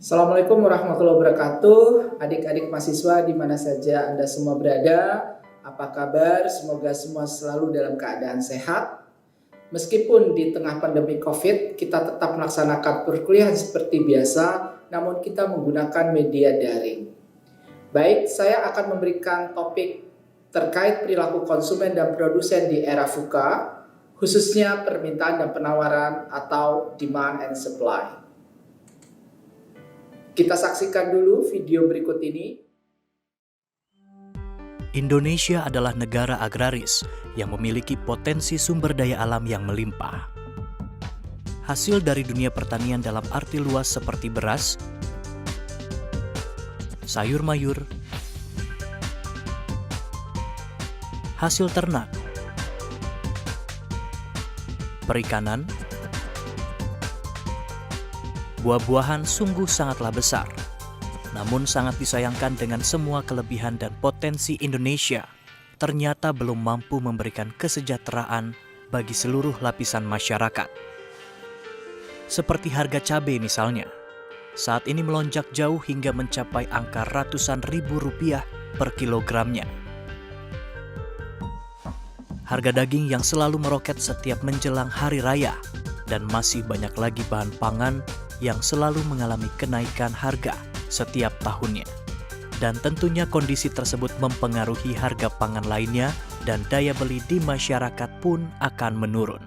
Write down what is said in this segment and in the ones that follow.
Assalamualaikum warahmatullahi wabarakatuh. Adik-adik mahasiswa di mana saja Anda semua berada, apa kabar? Semoga semua selalu dalam keadaan sehat. Meskipun di tengah pandemi COVID, kita tetap melaksanakan perkuliahan seperti biasa, namun kita menggunakan media daring. Baik, saya akan memberikan topik terkait perilaku konsumen dan produsen di era VUCA, khususnya permintaan dan penawaran atau demand and supply. Kita saksikan dulu video berikut ini. Indonesia adalah negara agraris yang memiliki potensi sumber daya alam yang melimpah. Hasil dari dunia pertanian dalam arti luas seperti beras, sayur mayur, hasil ternak, perikanan, buah-buahan sungguh sangatlah besar. Namun sangat disayangkan dengan semua kelebihan dan potensi Indonesia, ternyata belum mampu memberikan kesejahteraan bagi seluruh lapisan masyarakat. Seperti harga cabai misalnya, saat ini melonjak jauh hingga mencapai angka ratusan ribu rupiah per kilogramnya. Harga daging yang selalu meroket setiap menjelang hari raya, dan masih banyak lagi bahan pangan yang selalu mengalami kenaikan harga setiap tahunnya. Dan tentunya kondisi tersebut mempengaruhi harga pangan lainnya dan daya beli di masyarakat pun akan menurun.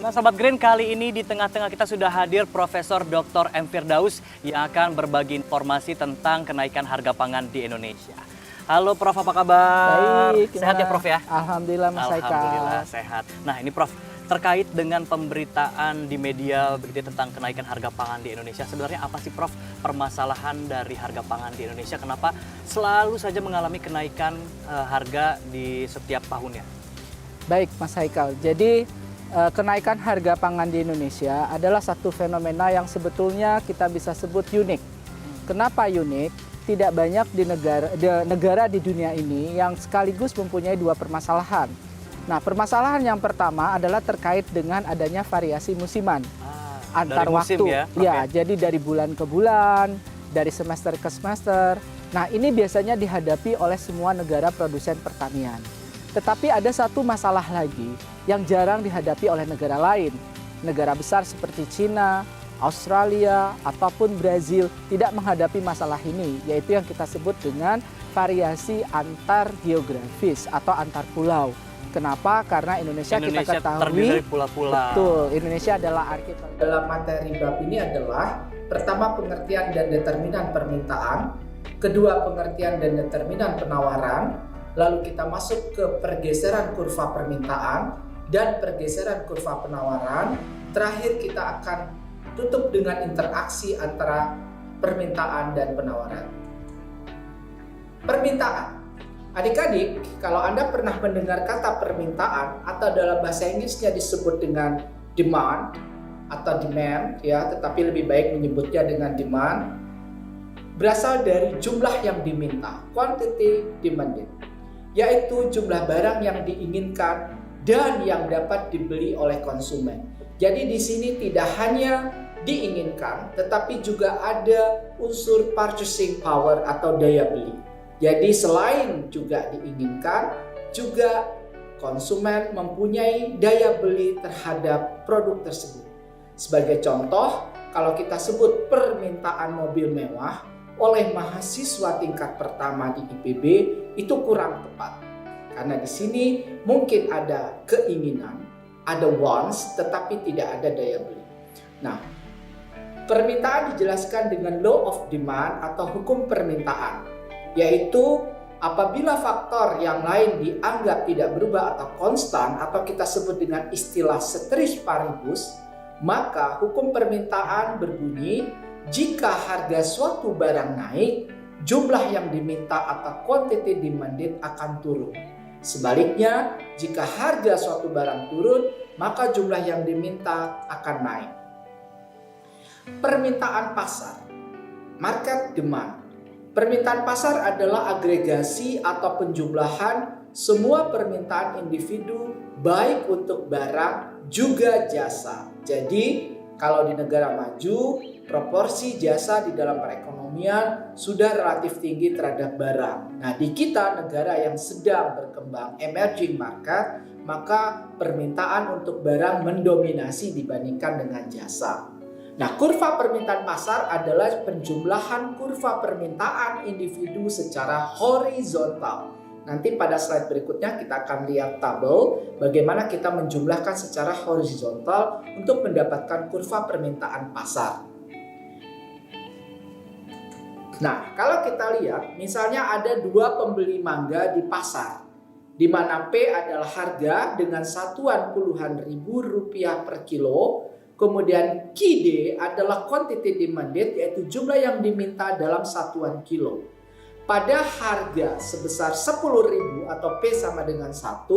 Nah, Sobat Green, kali ini di tengah-tengah kita sudah hadir Profesor Dr. M. Firdaus yang akan berbagi informasi tentang kenaikan harga pangan di Indonesia. Halo Prof, apa kabar? Baik, Sehat ya Prof ya? Alhamdulillah Mas Haikal. Alhamdulillah sehat. Nah ini Prof, terkait dengan pemberitaan di media begitu tentang kenaikan harga pangan di Indonesia, sebenarnya apa sih Prof permasalahan dari harga pangan di Indonesia? Kenapa selalu saja mengalami kenaikan harga di setiap tahunnya? Baik Mas Haikal, jadi kenaikan harga pangan di Indonesia adalah satu fenomena yang sebetulnya kita bisa sebut unik. Kenapa unik? Tidak banyak di negara di dunia ini yang sekaligus mempunyai dua permasalahan. Nah, permasalahan yang pertama adalah terkait dengan adanya variasi musiman antar musim waktu. ya, Jadi dari bulan ke bulan, dari semester ke semester. Nah, ini biasanya dihadapi oleh semua negara produsen pertanian. Tetapi ada satu masalah lagi yang jarang dihadapi oleh negara lain. Negara besar seperti Cina, Australia, ataupun Brazil tidak menghadapi masalah ini, yaitu yang kita sebut dengan variasi antar geografis atau antar pulau. Kenapa? Karena Indonesia kita ketahui terdiri dari pulau-pulau. Betul, Indonesia adalah archipelago. Dalam materi bab ini adalah pertama pengertian dan determinan permintaan, kedua pengertian dan determinan penawaran, lalu kita masuk ke pergeseran kurva permintaan dan pergeseran kurva penawaran. Terakhir kita akan tutup dengan interaksi antara permintaan dan penawaran. Permintaan. Adik-adik, kalau Anda pernah mendengar kata permintaan atau dalam bahasa Inggrisnya disebut dengan demand atau demand ya, tetapi lebih baik menyebutnya dengan demand, berasal dari jumlah yang diminta, quantity demanded, yaitu jumlah barang yang diinginkan dan yang dapat dibeli oleh konsumen. Jadi di sini tidak hanya diinginkan, tetapi juga ada unsur purchasing power atau daya beli. Jadi selain juga diinginkan, juga konsumen mempunyai daya beli terhadap produk tersebut. Sebagai contoh, kalau kita sebut permintaan mobil mewah oleh mahasiswa tingkat pertama di IPB itu kurang tepat. Karena di sini mungkin ada keinginan, ada wants, tetapi tidak ada daya beli. Nah, permintaan dijelaskan dengan law of demand atau hukum permintaan, yaitu apabila faktor yang lain dianggap tidak berubah atau konstan atau kita sebut dengan istilah ceteris paribus, maka hukum permintaan berbunyi jika harga suatu barang naik, jumlah yang diminta atau quantity demanded akan turun. Sebaliknya, jika harga suatu barang turun, maka jumlah yang diminta akan naik. Permintaan pasar, market demand. Permintaan pasar adalah agregasi atau penjumlahan semua permintaan individu baik untuk barang juga jasa. Jadi kalau di negara maju, proporsi jasa di dalam perekonomian sudah relatif tinggi terhadap barang. Nah, di kita negara yang sedang berkembang, emerging market, maka permintaan untuk barang mendominasi dibandingkan dengan jasa. Nah, kurva permintaan pasar adalah penjumlahan kurva permintaan individu secara horizontal. Nanti pada slide berikutnya kita akan lihat tabel bagaimana kita menjumlahkan secara horizontal untuk mendapatkan kurva permintaan pasar. Nah, kalau kita lihat misalnya ada dua pembeli mangga di pasar, di mana P adalah harga dengan satuan puluhan ribu rupiah per kilo, kemudian QD adalah quantity demanded, yaitu jumlah yang diminta dalam satuan kilo. Pada harga sebesar 10.000 atau P sama dengan 1,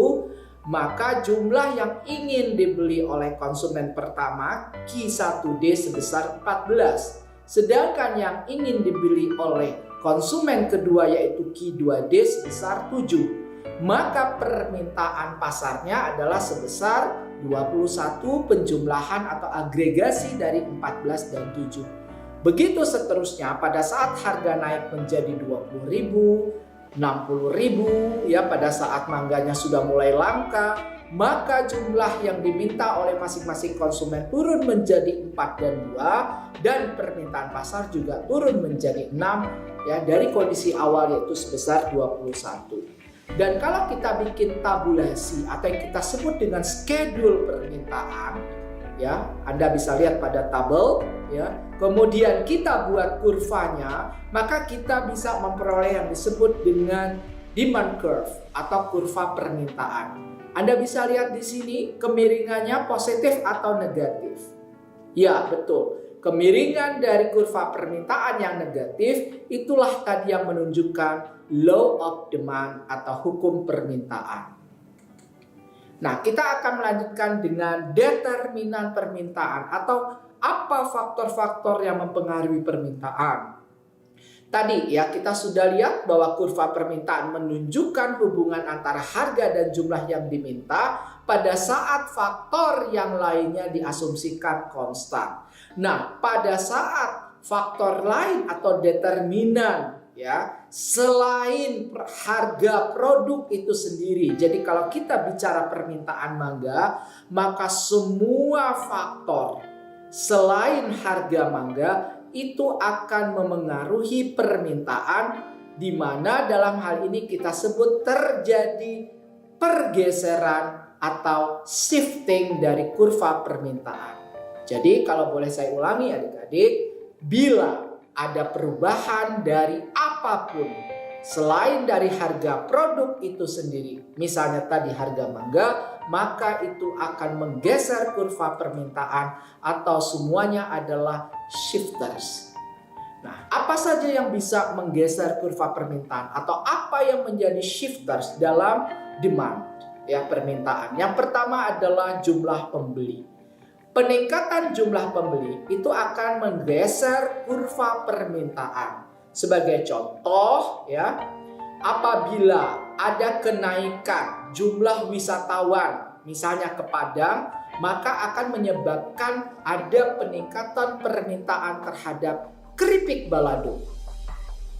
maka jumlah yang ingin dibeli oleh konsumen pertama Q1D sebesar 14. Sedangkan yang ingin dibeli oleh konsumen kedua yaitu Q2D sebesar 7. Maka permintaan pasarnya adalah sebesar 21 penjumlahan atau agregasi dari 14 dan 7. Begitu seterusnya pada saat harga naik menjadi 20.000, 60.000 ya, pada saat mangganya sudah mulai langka, maka jumlah yang diminta oleh masing-masing konsumen turun menjadi 4 dan 2, dan permintaan pasar juga turun menjadi 6 ya, dari kondisi awal yaitu sebesar 21. Dan kalau kita bikin tabulasi atau yang kita sebut dengan schedule permintaan ya, Anda bisa lihat pada tabel ya, kemudian kita buat kurvanya, maka kita bisa memperoleh yang disebut dengan demand curve atau kurva permintaan. Anda bisa lihat di sini kemiringannya positif atau negatif. Ya, betul. Kemiringan dari kurva permintaan yang negatif itulah tadi yang menunjukkan law of demand atau hukum permintaan. Nah, kita akan melanjutkan dengan determinan permintaan atau apa faktor-faktor yang mempengaruhi permintaan. Tadi ya kita sudah lihat bahwa kurva permintaan menunjukkan hubungan antara harga dan jumlah yang diminta pada saat faktor yang lainnya diasumsikan konstan. Nah, pada saat faktor lain atau determinan ya selain harga produk itu sendiri. Jadi kalau kita bicara permintaan mangga, maka semua faktor selain harga mangga itu akan memengaruhi permintaan, di mana dalam hal ini kita sebut terjadi pergeseran atau shifting dari kurva permintaan. Jadi kalau boleh saya ulangi adik-adik, bila ada perubahan dari apapun selain dari harga produk itu sendiri, misalnya tadi harga mangga, maka itu akan menggeser kurva permintaan atau semuanya adalah shifters. Nah, apa saja yang bisa menggeser kurva permintaan atau apa yang menjadi shifters dalam demand ya permintaan? Yang pertama adalah jumlah pembeli. Peningkatan jumlah pembeli itu akan menggeser kurva permintaan. Sebagai contoh ya, apabila ada kenaikan jumlah wisatawan misalnya ke Padang, maka akan menyebabkan ada peningkatan permintaan terhadap keripik balado.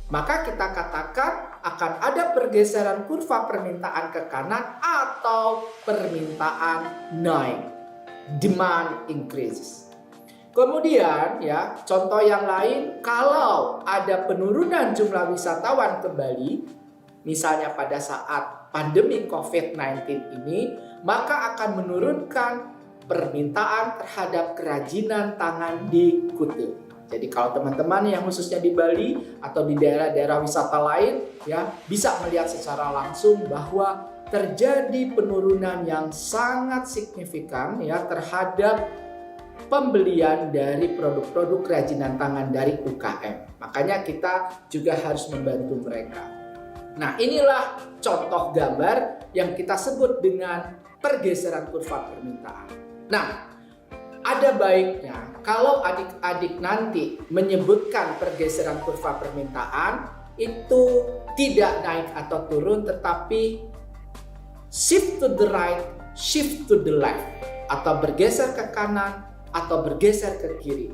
Maka kita katakan akan ada pergeseran kurva permintaan ke kanan atau permintaan naik. Demand increases. Kemudian ya, contoh yang lain, kalau ada penurunan jumlah wisatawan ke Bali, misalnya pada saat pandemi COVID-19 ini, maka akan menurunkan permintaan terhadap kerajinan tangan di Kuta. Jadi kalau teman-teman yang khususnya di Bali atau di daerah-daerah wisata lain ya, bisa melihat secara langsung bahwa terjadi penurunan yang sangat signifikan ya terhadap pembelian dari produk-produk kerajinan tangan dari UKM. Makanya kita juga harus membantu mereka. Nah, inilah contoh gambar yang kita sebut dengan pergeseran kurva permintaan. Nah, ada baiknya kalau adik-adik nanti menyebutkan pergeseran kurva permintaan itu tidak naik atau turun, tetapi shift to the right, shift to the left, atau bergeser ke kanan, atau bergeser ke kiri.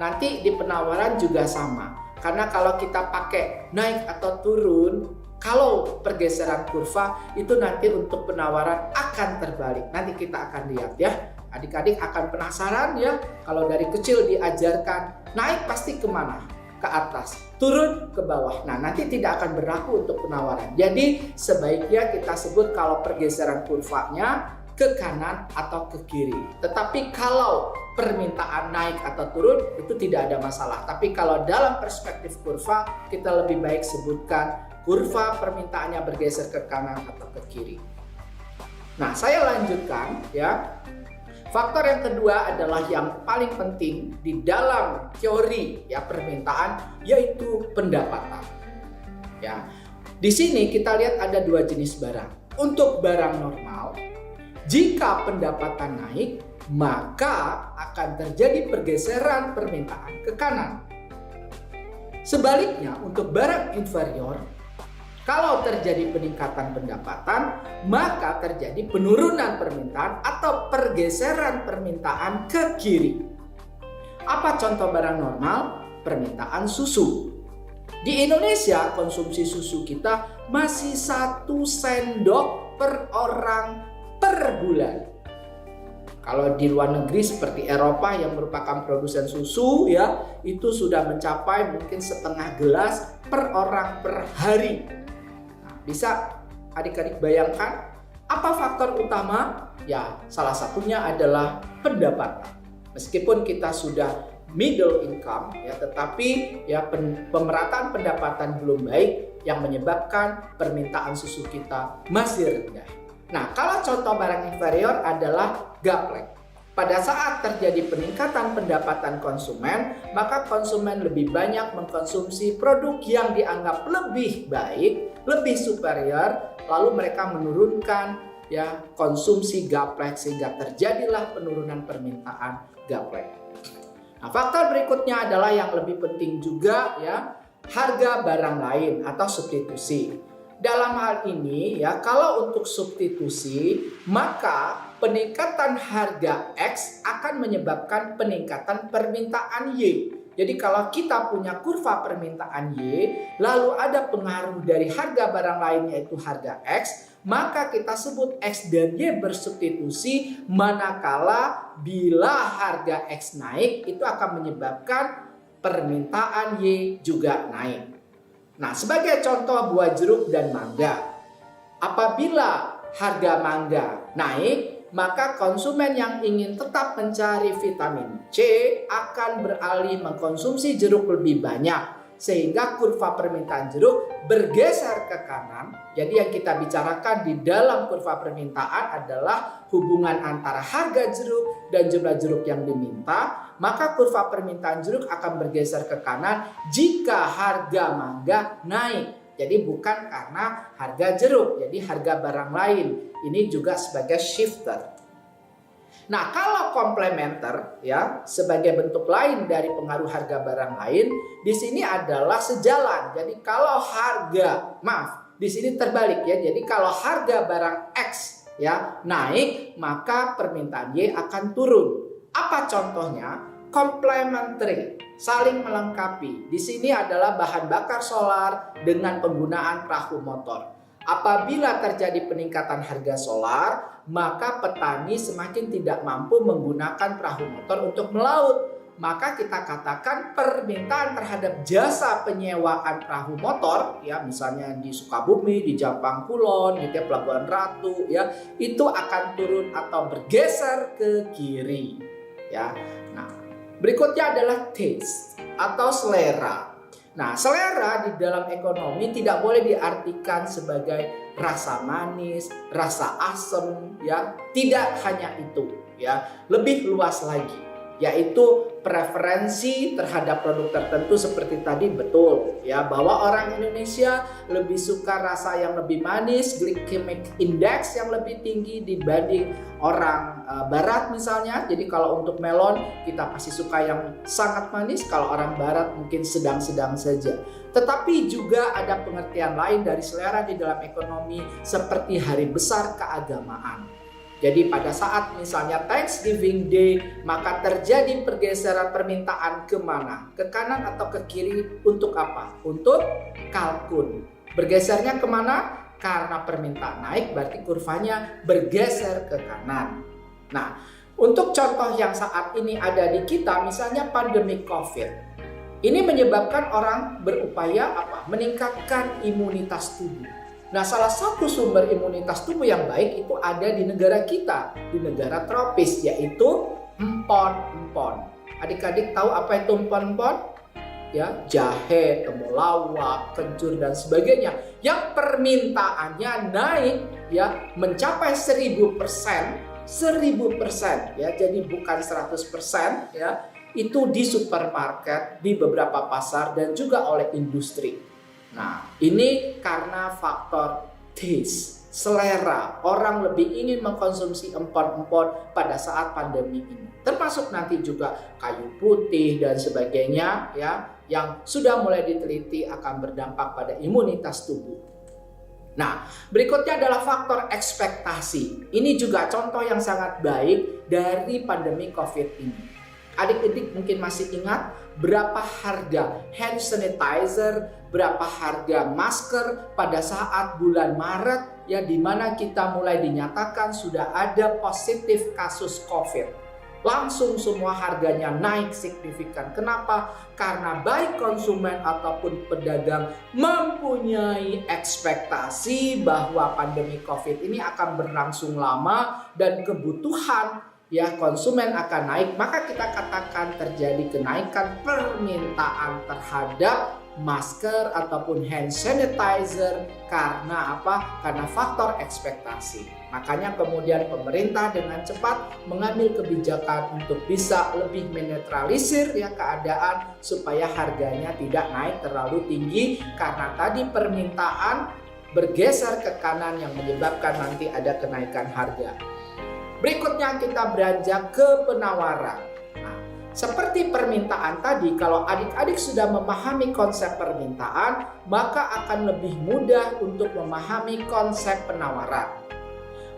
Nanti di penawaran juga sama. Karena kalau kita pakai naik atau turun, kalau pergeseran kurva itu nanti untuk penawaran akan terbalik. Nanti kita akan lihat ya. Adik-adik akan penasaran ya, kalau dari kecil diajarkan naik pasti kemana? Ke atas, turun ke bawah. Nah, nanti tidak akan berlaku untuk penawaran. Jadi sebaiknya kita sebut kalau pergeseran kurvanya ke kanan atau ke kiri. Tetapi kalau permintaan naik atau turun itu tidak ada masalah. Tapi kalau dalam perspektif kurva, kita lebih baik sebutkan kurva permintaannya bergeser ke kanan atau ke kiri. Nah, saya lanjutkan ya. Faktor yang kedua adalah yang paling penting di dalam teori ya permintaan, yaitu pendapatan. Ya. Di sini kita lihat ada dua jenis barang. Untuk barang normal, jika pendapatan naik, maka akan terjadi pergeseran permintaan ke kanan. Sebaliknya, untuk barang inferior, kalau terjadi peningkatan pendapatan, maka terjadi penurunan permintaan atau pergeseran permintaan ke kiri. Apa contoh barang normal? Permintaan susu. Di Indonesia, konsumsi susu kita masih 1 sendok per orang per bulan. Kalau di luar negeri seperti Eropa yang merupakan produsen susu ya, itu sudah mencapai mungkin setengah gelas per orang per hari. Bisa adik-adik bayangkan apa faktor utama? Ya, salah satunya adalah pendapatan. Meskipun kita sudah middle income ya, tetapi ya pemerataan pendapatan belum baik yang menyebabkan permintaan susu kita masih rendah. Nah, kalau contoh barang inferior adalah gaplek. Pada saat terjadi peningkatan pendapatan konsumen, maka konsumen lebih banyak mengkonsumsi produk yang dianggap lebih baik, lebih superior, lalu mereka menurunkan ya konsumsi gaplek sehingga terjadilah penurunan permintaan gaplek. Nah, faktor berikutnya adalah yang lebih penting juga ya, harga barang lain atau substitusi. Dalam hal ini ya, kalau untuk substitusi, maka peningkatan harga X akan menyebabkan peningkatan permintaan Y. Jadi kalau kita punya kurva permintaan Y, lalu ada pengaruh dari harga barang lain yaitu harga X, maka kita sebut X dan Y bersubstitusi, manakala bila harga X naik itu akan menyebabkan permintaan Y juga naik. Nah, sebagai contoh buah jeruk dan mangga. Apabila harga mangga naik, maka konsumen yang ingin tetap mencari vitamin C akan beralih mengkonsumsi jeruk lebih banyak. Sehingga kurva permintaan jeruk bergeser ke kanan. Jadi yang kita bicarakan di dalam kurva permintaan adalah hubungan antara harga jeruk dan jumlah jeruk yang diminta. Maka kurva permintaan jeruk akan bergeser ke kanan jika harga mangga naik. Jadi bukan karena harga jeruk, jadi harga barang lain. Ini juga sebagai shifter. Nah, kalau komplementer ya sebagai bentuk lain dari pengaruh harga barang lain, di sini adalah sejalan. Jadi kalau di sini terbalik ya. Jadi kalau harga barang X ya naik, maka permintaan Y akan turun. Apa contohnya? Complementary, saling melengkapi. Di sini adalah bahan bakar solar dengan penggunaan perahu motor. Apabila terjadi peningkatan harga solar, maka petani semakin tidak mampu menggunakan perahu motor untuk melaut. Maka kita katakan permintaan terhadap jasa penyewaan perahu motor, ya misalnya di Sukabumi, di Jampang Kulon, di Pelabuhan Ratu, ya itu akan turun atau bergeser ke kiri. Ya, nah berikutnya adalah taste atau selera. Nah, selera di dalam ekonomi tidak boleh diartikan sebagai rasa manis, rasa asam, ya. Tidak hanya itu, ya. Lebih luas lagi, yaitu preferensi terhadap produk tertentu seperti tadi betul, ya, bahwa orang Indonesia lebih suka rasa yang lebih manis, glycemic index yang lebih tinggi dibanding orang barat misalnya. Jadi kalau untuk melon kita pasti suka yang sangat manis, kalau orang barat mungkin sedang-sedang saja. Tetapi juga ada pengertian lain dari selera di dalam ekonomi seperti hari besar keagamaan. Jadi pada saat misalnya Thanksgiving Day, maka terjadi pergeseran permintaan kemana? Ke kanan atau ke kiri untuk apa? Untuk kalkun. Bergesernya kemana? Karena permintaan naik berarti kurvanya bergeser ke kanan. Nah, untuk contoh yang saat ini ada di kita, misalnya pandemi COVID. Ini menyebabkan orang berupaya apa? Meningkatkan imunitas tubuh. Nah, salah satu sumber imunitas tubuh yang baik itu ada di negara kita, di negara tropis, yaitu empon-empon. Adik-adik tahu apa itu empon-empon? Ya, jahe, temulawak, kencur dan sebagainya. Yang permintaannya naik ya mencapai 1000%, 1000% ya. Jadi bukan 100% ya. Itu di supermarket, di beberapa pasar dan juga oleh industri. Nah, ini karena faktor taste, selera. Orang lebih ingin mengkonsumsi empon-empon pada saat pandemi ini. Termasuk nanti juga kayu putih dan sebagainya ya, yang sudah mulai diteliti akan berdampak pada imunitas tubuh. Nah, berikutnya adalah faktor ekspektasi. Ini juga contoh yang sangat baik dari pandemi COVID ini. Adik-adik mungkin masih ingat berapa harga hand sanitizer, berapa harga masker pada saat bulan Maret ya, di mana kita mulai dinyatakan sudah ada positif kasus COVID. Langsung semua harganya naik signifikan. Kenapa? Karena baik konsumen ataupun pedagang mempunyai ekspektasi bahwa pandemi COVID ini akan berlangsung lama dan kebutuhan ya konsumen akan naik, maka kita katakan terjadi kenaikan permintaan terhadap masker ataupun hand sanitizer. Karena apa? Karena faktor ekspektasi. Makanya kemudian pemerintah dengan cepat mengambil kebijakan untuk bisa lebih menetralisir ya keadaan supaya harganya tidak naik terlalu tinggi, karena tadi permintaan bergeser ke kanan yang menyebabkan nanti ada kenaikan harga. Berikutnya kita beranjak ke penawaran. Nah, seperti permintaan tadi, kalau adik-adik sudah memahami konsep permintaan, maka akan lebih mudah untuk memahami konsep penawaran.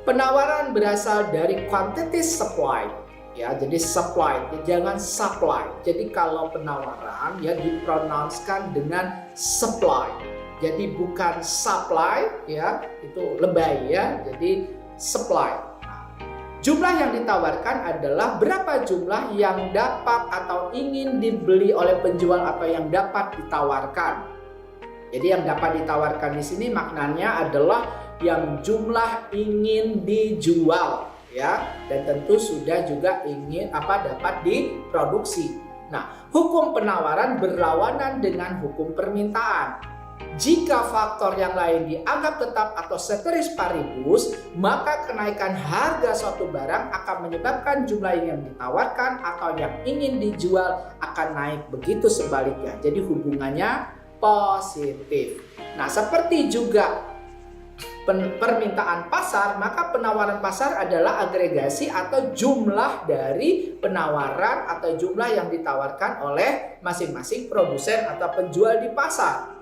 Penawaran berasal dari quantity supply. Ya, jadi supply, jangan supply. Jadi kalau penawaran ya dipronouncekan dengan supply. Jadi bukan supply ya, itu lebay ya. Jadi supply. Jumlah yang ditawarkan adalah berapa jumlah yang dapat atau ingin dibeli oleh penjual atau yang dapat ditawarkan. Jadi yang dapat ditawarkan di sini maknanya adalah yang jumlah ingin dijual ya, dan tentu sudah juga ingin dapat diproduksi. Nah, hukum penawaran berlawanan dengan hukum permintaan. Jika faktor yang lain dianggap tetap atau ceteris paribus, maka kenaikan harga suatu barang akan menyebabkan jumlah yang ditawarkan atau yang ingin dijual akan naik, begitu sebaliknya. Jadi hubungannya positif. Nah, seperti juga permintaan pasar, maka penawaran pasar adalah agregasi atau jumlah dari penawaran atau jumlah yang ditawarkan oleh masing-masing produsen atau penjual di pasar.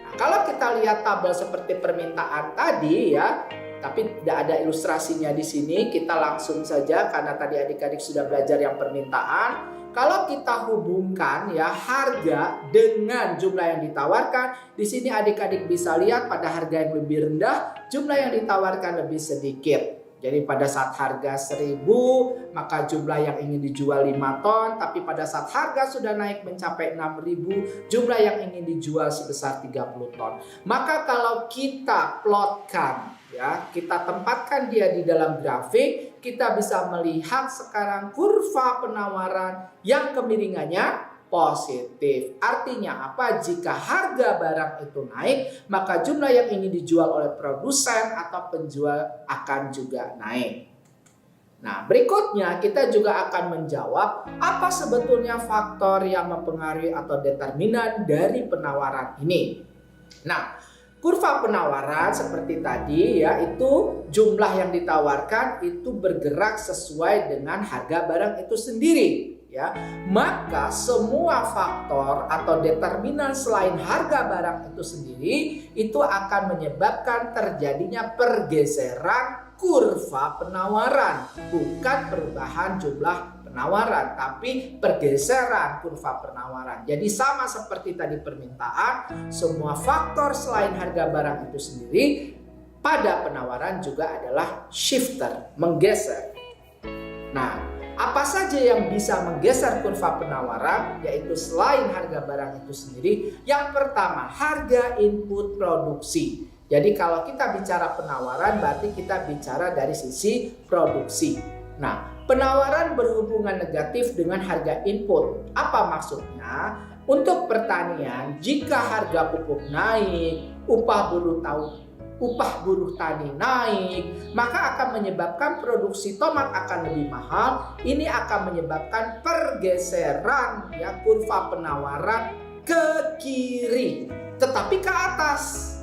Kalau kita lihat tabel seperti permintaan tadi ya, tapi tidak ada ilustrasinya di sini, kita langsung saja karena tadi adik-adik sudah belajar yang permintaan. Kalau kita hubungkan ya harga dengan jumlah yang ditawarkan, di sini adik-adik bisa lihat pada harga yang lebih rendah, jumlah yang ditawarkan lebih sedikit. Jadi pada saat harga 1000, maka jumlah yang ingin dijual 5 ton. Tapi pada saat harga sudah naik mencapai 6000, jumlah yang ingin dijual sebesar 30 ton. Maka kalau kita plotkan, ya, kita tempatkan dia di dalam grafik, kita bisa melihat sekarang kurva penawaran yang kemiringannya positif. Artinya apa? Jika harga barang itu naik, maka jumlah yang ingin dijual oleh produsen atau penjual akan juga naik. Nah, berikutnya kita juga akan menjawab apa sebetulnya faktor yang mempengaruhi atau determinan dari penawaran ini. Nah, kurva penawaran seperti tadi ya, itu jumlah yang ditawarkan itu bergerak sesuai dengan harga barang itu sendiri. Ya, maka semua faktor atau determinan selain harga barang itu sendiri itu akan menyebabkan terjadinya pergeseran kurva penawaran, bukan perubahan jumlah penawaran, tapi pergeseran kurva penawaran. Jadi sama seperti tadi permintaan, semua faktor selain harga barang itu sendiri pada penawaran juga adalah shifter, menggeser. Nah, apa saja yang bisa menggeser kurva penawaran, yaitu selain harga barang itu sendiri? Yang pertama, harga input produksi. Jadi kalau kita bicara penawaran, berarti kita bicara dari sisi produksi. Nah, penawaran berhubungan negatif dengan harga input. Apa maksudnya? Untuk pertanian, jika harga pupuk naik, upah buruh tani naik, maka akan menyebabkan produksi tomat akan lebih mahal. Ini akan menyebabkan pergeseran ya kurva penawaran ke kiri, tetapi ke atas.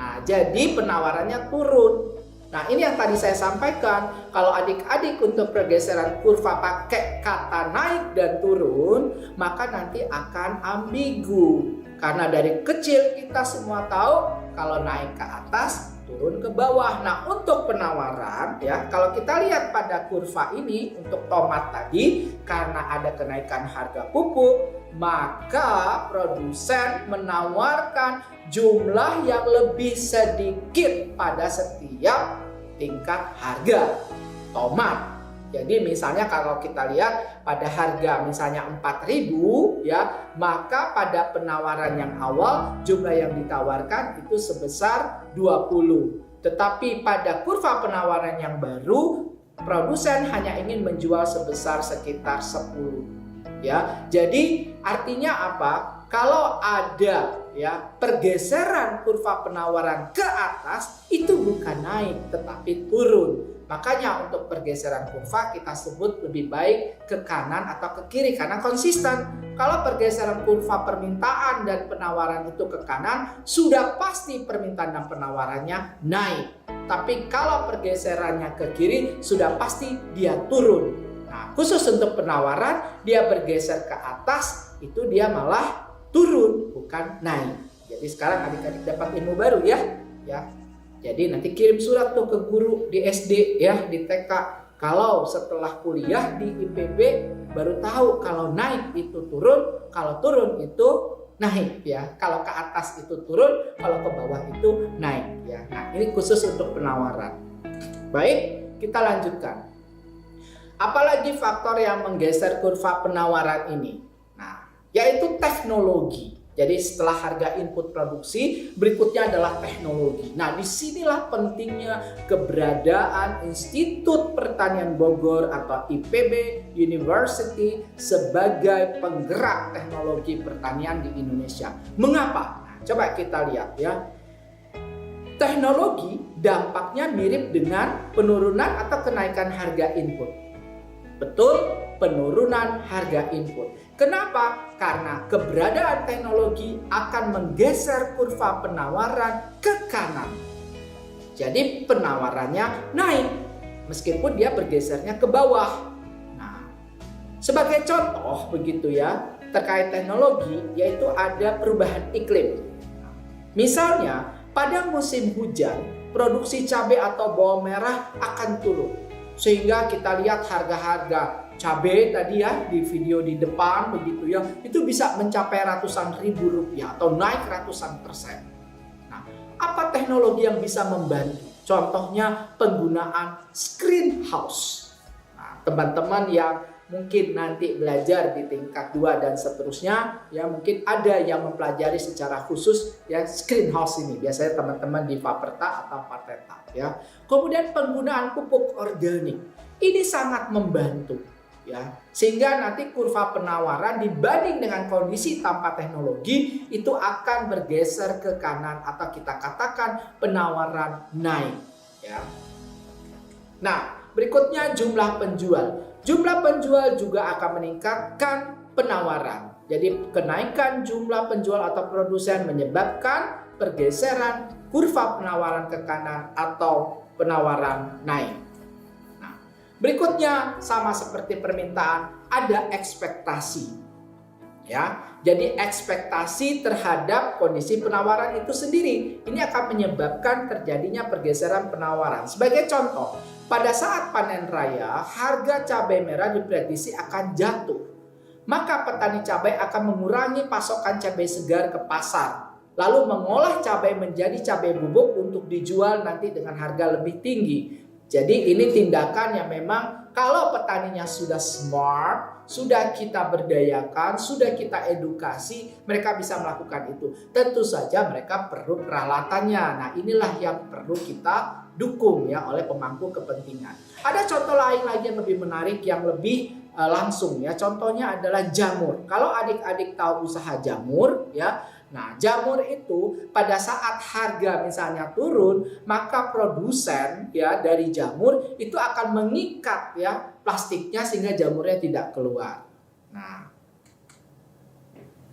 Nah, jadi penawarannya turun. Nah, ini yang tadi saya sampaikan. Kalau adik-adik untuk pergeseran kurva pakai kata naik dan turun, maka nanti akan ambigu. Karena dari kecil kita semua tahu kalau naik ke atas, turun ke bawah. Nah, untuk penawaran ya, kalau kita lihat pada kurva ini untuk tomat tadi, karena ada kenaikan harga pupuk, maka produsen menawarkan jumlah yang lebih sedikit pada setiap tingkat harga tomat. Jadi misalnya kalau kita lihat pada harga misalnya 4.000 ya, maka pada penawaran yang awal jumlah yang ditawarkan itu sebesar 20. Tetapi pada kurva penawaran yang baru, produsen hanya ingin menjual sebesar sekitar 10. Ya, jadi artinya apa? Kalau ada ya pergeseran kurva penawaran ke atas, itu bukan naik tetapi turun. Makanya untuk pergeseran kurva kita sebut lebih baik ke kanan atau ke kiri karena konsisten. Kalau pergeseran kurva permintaan dan penawaran itu ke kanan, sudah pasti permintaan dan penawarannya naik. Tapi kalau pergeserannya ke kiri, sudah pasti dia turun. Nah, khusus untuk penawaran, dia bergeser ke atas, itu dia malah turun, bukan naik. Jadi sekarang adik-adik dapat ilmu baru ya. Jadi nanti kirim surat tuh ke guru di SD ya, di TK. Kalau setelah kuliah di IPB baru tahu kalau naik itu turun, kalau turun itu naik ya. Kalau ke atas itu turun, kalau ke bawah itu naik ya. Nah, ini khusus untuk penawaran. Baik, kita lanjutkan. Apalagi faktor yang menggeser kurva penawaran ini? Nah, yaitu teknologi. Jadi setelah harga input produksi, berikutnya adalah teknologi. Nah, disinilah pentingnya keberadaan Institut Pertanian Bogor atau IPB University sebagai penggerak teknologi pertanian di Indonesia. Mengapa? Nah, coba kita lihat ya. Teknologi dampaknya mirip dengan penurunan atau kenaikan harga input. Betul, penurunan harga input. Kenapa? Karena keberadaan teknologi akan menggeser kurva penawaran ke kanan. Jadi penawarannya naik meskipun dia bergesernya ke bawah. Nah, sebagai contoh begitu ya, terkait teknologi yaitu ada perubahan iklim. Misalnya, pada musim hujan, produksi cabai atau bawang merah akan turun. Sehingga kita lihat harga-harga cabai tadi ya di video di depan begitu ya, itu bisa mencapai ratusan ribu rupiah atau naik ratusan persen. Nah, apa teknologi yang bisa membantu? Contohnya penggunaan screen house. Nah, teman-teman yang mungkin nanti belajar di tingkat 2 dan seterusnya ya, mungkin ada yang mempelajari secara khusus ya screen house ini. Biasanya teman-teman di Faperta atau Parteta ya. Kemudian penggunaan pupuk organik. Ini sangat membantu ya. Sehingga nanti kurva penawaran dibanding dengan kondisi tanpa teknologi itu akan bergeser ke kanan atau kita katakan penawaran naik ya. Nah, berikutnya jumlah penjual. Jumlah penjual juga akan meningkatkan penawaran. Jadi kenaikan jumlah penjual atau produsen menyebabkan pergeseran kurva penawaran ke kanan atau penawaran naik. Nah, berikutnya sama seperti permintaan, ada ekspektasi. Ya, jadi ekspektasi terhadap kondisi penawaran itu sendiri ini akan menyebabkan terjadinya pergeseran penawaran. Sebagai contoh, pada saat panen raya, harga cabai merah diprediksi akan jatuh. Maka petani cabai akan mengurangi pasokan cabai segar ke pasar, lalu mengolah cabai menjadi cabai bubuk untuk dijual nanti dengan harga lebih tinggi. Jadi ini tindakan yang memang kalau petaninya sudah smart, sudah kita berdayakan, sudah kita edukasi, mereka bisa melakukan itu. Tentu saja mereka perlu peralatannya. Nah, inilah yang perlu kita dukung ya oleh pemangku kepentingan. Ada contoh lain lagi yang lebih menarik, yang lebih langsung ya. Contohnya adalah jamur. Kalau adik-adik tahu usaha jamur ya, nah, jamur itu pada saat harga misalnya turun, maka produsen ya dari jamur itu akan mengikat ya plastiknya sehingga jamurnya tidak keluar. Nah,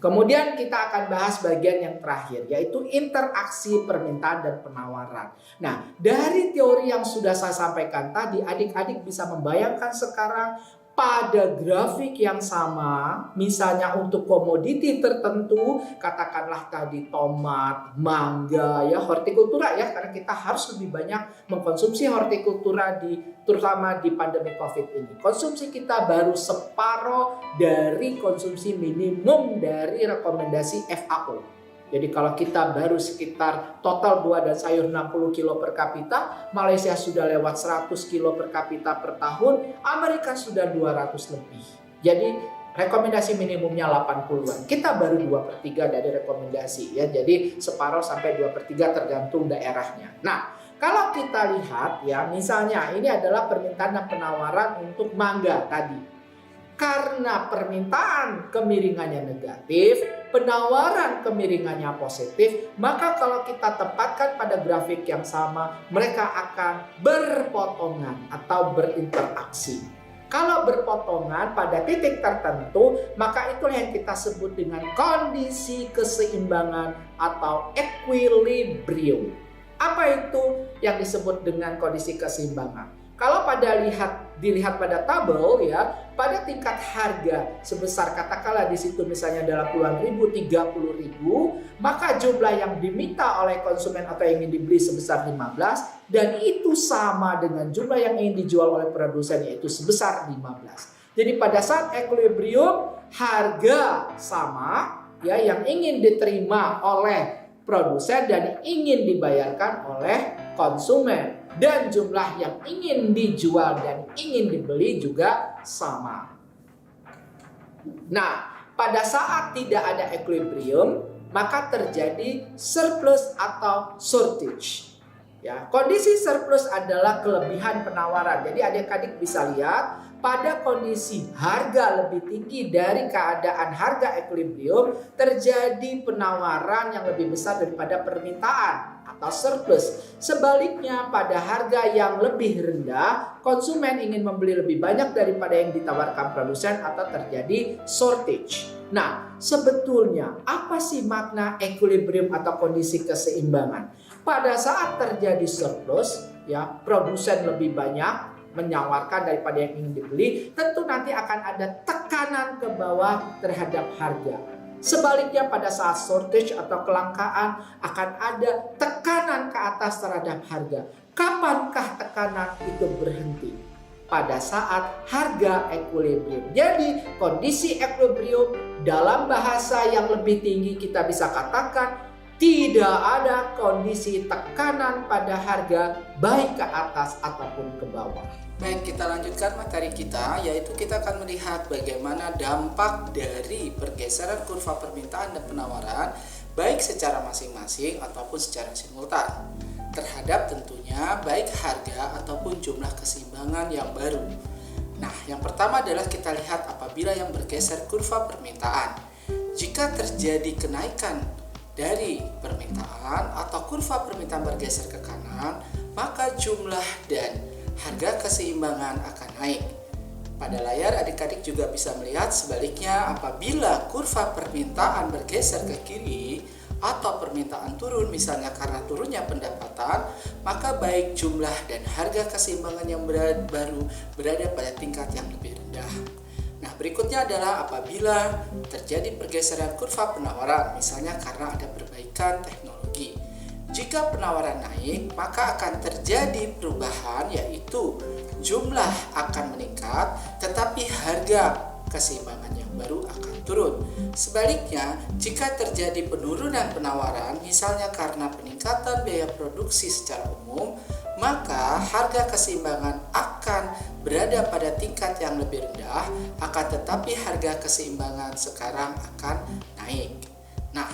kemudian kita akan bahas bagian yang terakhir, yaitu interaksi permintaan dan penawaran. Nah, dari teori yang sudah saya sampaikan tadi, adik-adik bisa membayangkan sekarang pada grafik yang sama, misalnya untuk komoditi tertentu, katakanlah tadi tomat, mangga, ya hortikultura ya, karena kita harus lebih banyak mengkonsumsi hortikultura terutama di pandemi COVID ini. Konsumsi kita baru separuh dari konsumsi minimum dari rekomendasi FAO. Jadi kalau kita baru sekitar total buah dan sayur 60 kilo per kapita, Malaysia sudah lewat 100 kilo per kapita per tahun, Amerika sudah 200 lebih. Jadi rekomendasi minimumnya 80-an. Kita baru 2/3 dari rekomendasi ya. Jadi separuh sampai 2/3 tergantung daerahnya. Nah, kalau kita lihat ya, misalnya ini adalah permintaan dan penawaran untuk mangga tadi. Karena permintaan kemiringannya negatif, penawaran kemiringannya positif, maka kalau kita tempatkan pada grafik yang sama, mereka akan berpotongan atau berinteraksi. Kalau berpotongan pada titik tertentu, maka itulah yang kita sebut dengan kondisi keseimbangan atau equilibrium. Apa itu yang disebut dengan kondisi keseimbangan? Kalau dilihat pada tabel ya, pada tingkat harga sebesar katakanlah di situ misalnya dalam puluhan ribu, 30.000, maka jumlah yang diminta oleh konsumen atau yang ingin dibeli sebesar 15 dan itu sama dengan jumlah yang ingin dijual oleh produsen yaitu sebesar 15. Jadi pada saat equilibrium harga sama ya yang ingin diterima oleh produsen dan ingin dibayarkan oleh konsumen. Dan jumlah yang ingin dijual dan ingin dibeli juga sama. Nah, pada saat tidak ada equilibrium, maka terjadi surplus atau shortage. Ya, kondisi surplus adalah kelebihan penawaran. Jadi adik-adik bisa lihat pada kondisi harga lebih tinggi dari keadaan harga equilibrium, terjadi penawaran yang lebih besar daripada permintaan atau surplus. Sebaliknya pada harga yang lebih rendah, konsumen ingin membeli lebih banyak daripada yang ditawarkan produsen atau terjadi shortage. Nah, sebetulnya apa sih makna equilibrium atau kondisi keseimbangan? Pada saat terjadi surplus, ya, produsen lebih banyak menawarkan daripada yang ingin dibeli, tentu nanti akan ada tekanan ke bawah terhadap harga. Sebaliknya pada saat shortage atau kelangkaan akan ada tekanan ke atas terhadap harga. Kapankah tekanan itu berhenti? Pada saat harga equilibrium. Jadi kondisi equilibrium dalam bahasa yang lebih tinggi kita bisa katakan tidak ada kondisi tekanan pada harga baik ke atas ataupun ke bawah. Baik, kita lanjutkan materi kita, yaitu kita akan melihat bagaimana dampak dari pergeseran kurva permintaan dan penawaran baik secara masing-masing ataupun secara simultan terhadap tentunya baik harga ataupun jumlah keseimbangan yang baru. Nah, yang pertama adalah kita lihat apabila yang bergeser kurva permintaan. Jika terjadi kenaikan dari permintaan atau kurva permintaan bergeser ke kanan, maka jumlah dan harga keseimbangan akan naik. Pada layar adik-adik juga bisa melihat sebaliknya, apabila kurva permintaan bergeser ke kiri atau permintaan turun misalnya karena turunnya pendapatan, maka baik jumlah dan harga keseimbangan yang baru berada pada tingkat yang lebih rendah. Nah, berikutnya adalah apabila terjadi pergeseran kurva penawaran, misalnya karena ada perbaikan teknologi. Jika penawaran naik, maka akan terjadi perubahan, yaitu jumlah akan meningkat, tetapi harga keseimbangan yang baru akan turun. Sebaliknya, jika terjadi penurunan penawaran, misalnya karena peningkatan biaya produksi secara umum, maka harga keseimbangan akan berada pada tingkat yang lebih rendah, akan tetapi harga keseimbangan sekarang akan naik. Nah,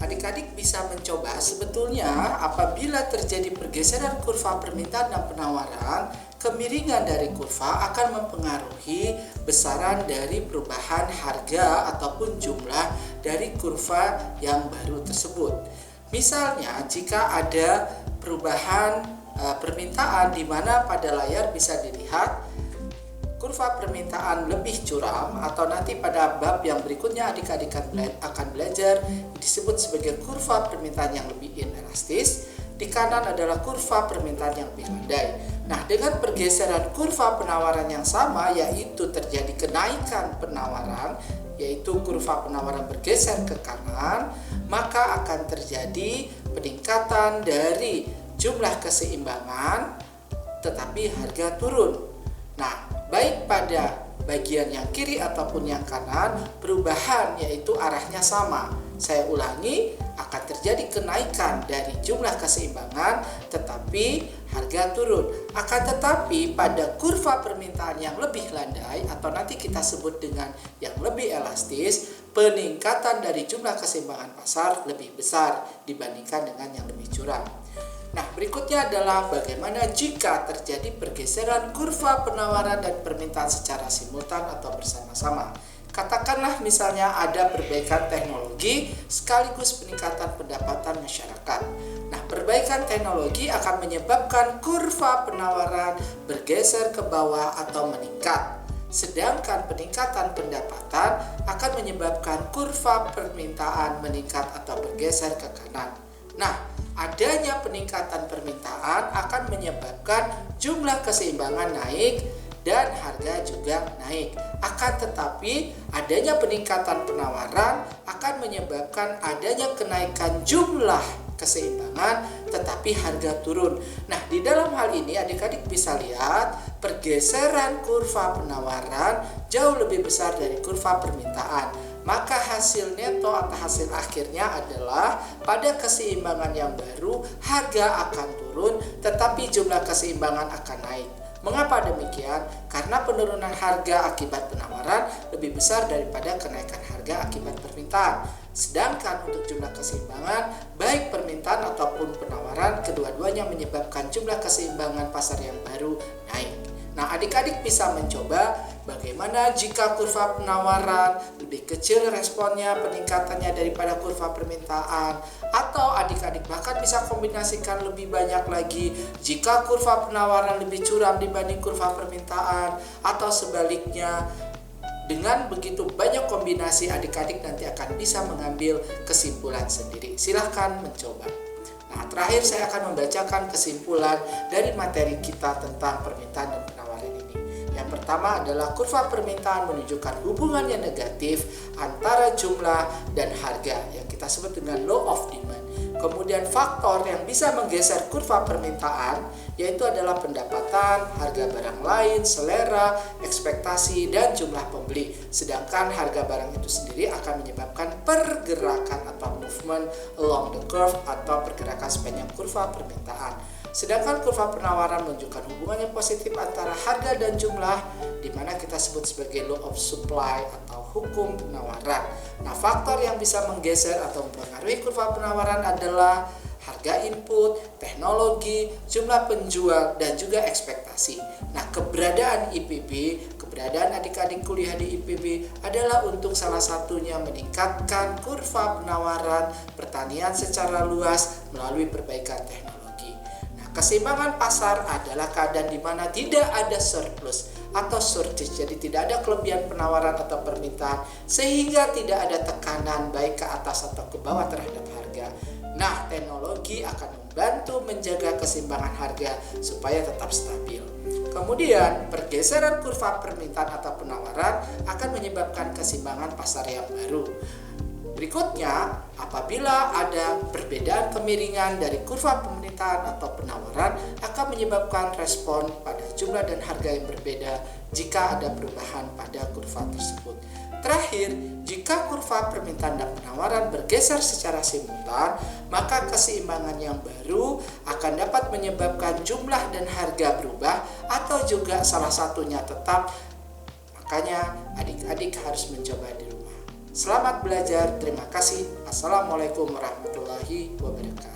adik-adik bisa mencoba sebetulnya apabila terjadi pergeseran kurva permintaan dan penawaran, kemiringan dari kurva akan mempengaruhi besaran dari perubahan harga ataupun jumlah dari kurva yang baru tersebut. Misalnya, jika ada perubahan permintaan di mana pada layar bisa dilihat kurva permintaan lebih curam, atau nanti pada bab yang berikutnya adik-adik akan belajar disebut sebagai kurva permintaan yang lebih inelastis. Di kanan adalah kurva permintaan yang lebih landai. Nah, dengan pergeseran kurva penawaran yang sama, yaitu terjadi kenaikan penawaran, yaitu kurva penawaran bergeser ke kanan, maka akan terjadi peningkatan dari jumlah keseimbangan, tetapi harga turun. Nah, baik pada bagian yang kiri ataupun yang kanan, perubahan yaitu arahnya sama. Saya ulangi, akan terjadi kenaikan dari jumlah keseimbangan, tetapi harga turun. Akan tetapi pada kurva permintaan yang lebih landai, atau nanti kita sebut dengan yang lebih elastis, peningkatan dari jumlah keseimbangan pasar lebih besar dibandingkan dengan yang lebih curam. Nah, berikutnya adalah bagaimana jika terjadi pergeseran kurva penawaran dan permintaan secara simultan atau bersama-sama. Katakanlah misalnya ada perbaikan teknologi sekaligus peningkatan pendapatan masyarakat. Nah, perbaikan teknologi akan menyebabkan kurva penawaran bergeser ke bawah atau meningkat. Sedangkan peningkatan pendapatan akan menyebabkan kurva permintaan meningkat atau bergeser ke kanan. Nah, adanya peningkatan permintaan akan menyebabkan jumlah keseimbangan naik dan harga juga naik. Akan tetapi adanya peningkatan penawaran akan menyebabkan adanya kenaikan jumlah keseimbangan, tetapi harga turun. Nah, di dalam hal ini adik-adik bisa lihat pergeseran kurva penawaran jauh lebih besar dari kurva permintaan. Maka hasil neto atau hasil akhirnya adalah pada keseimbangan yang baru harga akan turun, tetapi jumlah keseimbangan akan naik. Mengapa demikian? Karena penurunan harga akibat penawaran lebih besar daripada kenaikan harga akibat permintaan. Sedangkan untuk jumlah keseimbangan, baik permintaan ataupun penawaran, kedua-duanya menyebabkan jumlah keseimbangan pasar yang baru naik. Nah, adik-adik bisa mencoba bagaimana jika kurva penawaran lebih kecil responnya, peningkatannya daripada kurva permintaan. Atau adik-adik bahkan bisa kombinasikan lebih banyak lagi jika kurva penawaran lebih curam dibanding kurva permintaan. Atau sebaliknya, dengan begitu banyak kombinasi adik-adik nanti akan bisa mengambil kesimpulan sendiri. Silahkan mencoba. Nah, terakhir saya akan membacakan kesimpulan dari materi kita tentang permintaan dan penawaran ini. Yang pertama adalah kurva permintaan menunjukkan hubungan yang negatif antara jumlah dan harga yang kita sebut dengan law of demand. Kemudian faktor yang bisa menggeser kurva permintaan yaitu adalah pendapatan, harga barang lain, selera, ekspektasi, dan jumlah pembeli. Sedangkan harga barang itu sendiri akan menyebabkan pergerakan atau movement along the curve atau pergerakan sepanjang kurva permintaan. Sedangkan kurva penawaran menunjukkan hubungan yang positif antara harga dan jumlah, di mana kita sebut sebagai law of supply atau hukum penawaran. Nah, faktor yang bisa menggeser atau mempengaruhi kurva penawaran adalah harga input, teknologi, jumlah penjual, dan juga ekspektasi. Nah, keberadaan IPB, keberadaan adik-adik kuliah di IPB adalah untuk salah satunya meningkatkan kurva penawaran pertanian secara luas melalui perbaikan teknologi. Keseimbangan pasar adalah keadaan di mana tidak ada surplus atau shortage, jadi tidak ada kelebihan penawaran atau permintaan sehingga tidak ada tekanan baik ke atas atau ke bawah terhadap harga. Nah, teknologi akan membantu menjaga keseimbangan harga supaya tetap stabil. Kemudian, pergeseran kurva permintaan atau penawaran akan menyebabkan keseimbangan pasar yang baru. Berikutnya, apabila ada perbedaan kemiringan dari kurva permintaan atau penawaran akan menyebabkan respon pada jumlah dan harga yang berbeda jika ada perubahan pada kurva tersebut. Terakhir, jika kurva permintaan dan penawaran bergeser secara simultan, maka keseimbangan yang baru akan dapat menyebabkan jumlah dan harga berubah atau juga salah satunya tetap. Makanya adik-adik harus mencoba di rumah. Selamat belajar, terima kasih. Assalamualaikum warahmatullahi wabarakatuh.